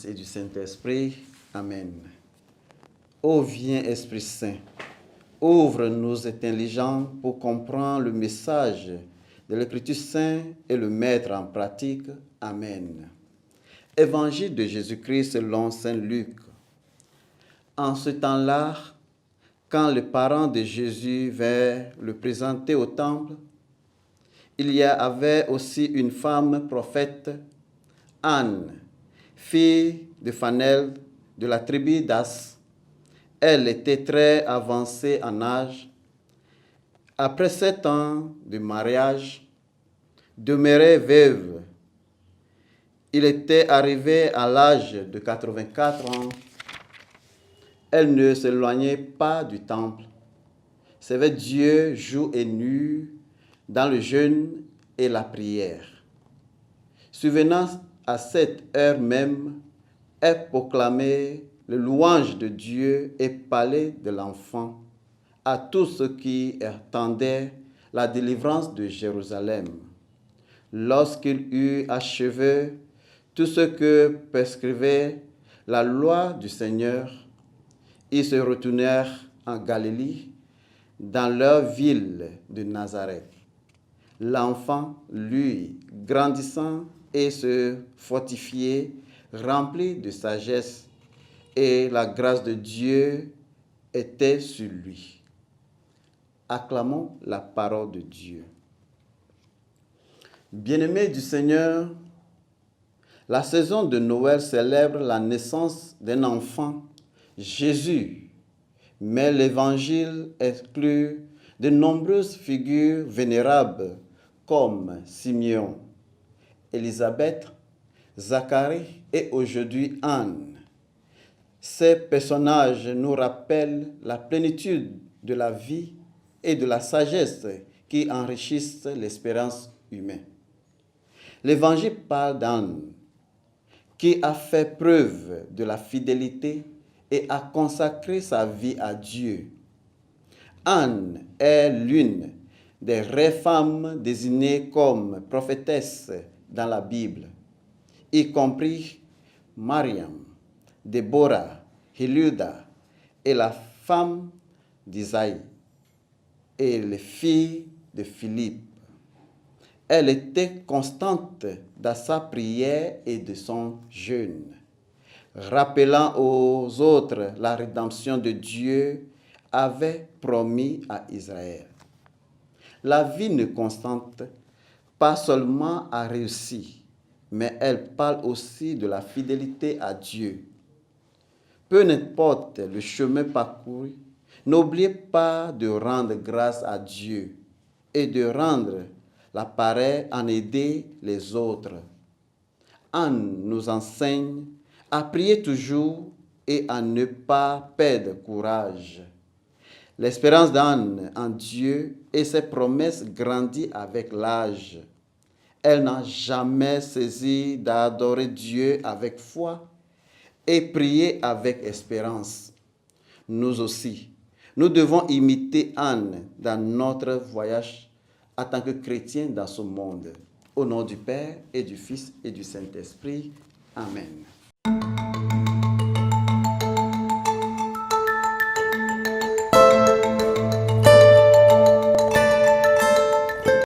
et du Saint-Esprit. Amen. Ô viens, Esprit Saint, ouvre nos intelligences pour comprendre le message de l'Écriture sainte et le mettre en pratique. Amen. Évangile de Jésus-Christ selon saint Luc. En ce temps-là, quand les parents de Jésus vinrent le présenter au temple, il y avait aussi une femme prophète, Anne, fille de Phanel, de la tribu d'As. Elle était très avancée en âge. Après 7 ans de mariage, demeurée veuve, il était arrivé à l'âge de 84 ans. Elle ne s'éloignait pas du temple, servait Dieu jour et nuit dans le jeûne et la prière. Survenant à cette heure même, elle proclamait le louange de Dieu et parlait de l'enfant à tous ceux qui attendaient la délivrance de Jérusalem. Lorsqu'il eut achevé tout ce que prescrivait la loi du Seigneur, ils se retournèrent en Galilée, dans leur ville de Nazareth. L'enfant, lui, grandissant et se fortifiait, rempli de sagesse, et la grâce de Dieu était sur lui. Acclamons la parole de Dieu. Bien-aimés du Seigneur, la saison de Noël célèbre la naissance d'un enfant, Jésus, mais l'Évangile exclut de nombreuses figures vénérables comme Simeon, Élisabeth, Zacharie et aujourd'hui Anne. Ces personnages nous rappellent la plénitude de la vie et de la sagesse qui enrichissent l'espérance humaine. L'Évangile parle d'Anne, qui a fait preuve de la fidélité et a consacré sa vie à Dieu. Anne est l'une des rares femmes désignées comme prophétesses dans la Bible, y compris Mariam, Déborah, Hilda et la femme d'Isaïe et les filles de Philippe. Elle était constante dans sa prière et de son jeûne, rappelant aux autres la rédemption de Dieu avait promis à Israël. La vie ne constante pas seulement à réussir, mais elle parle aussi de la fidélité à Dieu. Peu importe le chemin parcouru, n'oubliez pas de rendre grâce à Dieu et de rendre l'appareil en aider les autres. Anne nous enseigne à prier toujours et à ne pas perdre courage. L'espérance d'Anne en Dieu et ses promesses grandit avec l'âge. Elle n'a jamais cessé d'adorer Dieu avec foi et prier avec espérance. Nous aussi, nous devons imiter Anne dans notre voyage en tant que chrétiens dans ce monde. Au nom du Père et du Fils et du Saint-Esprit. Amen.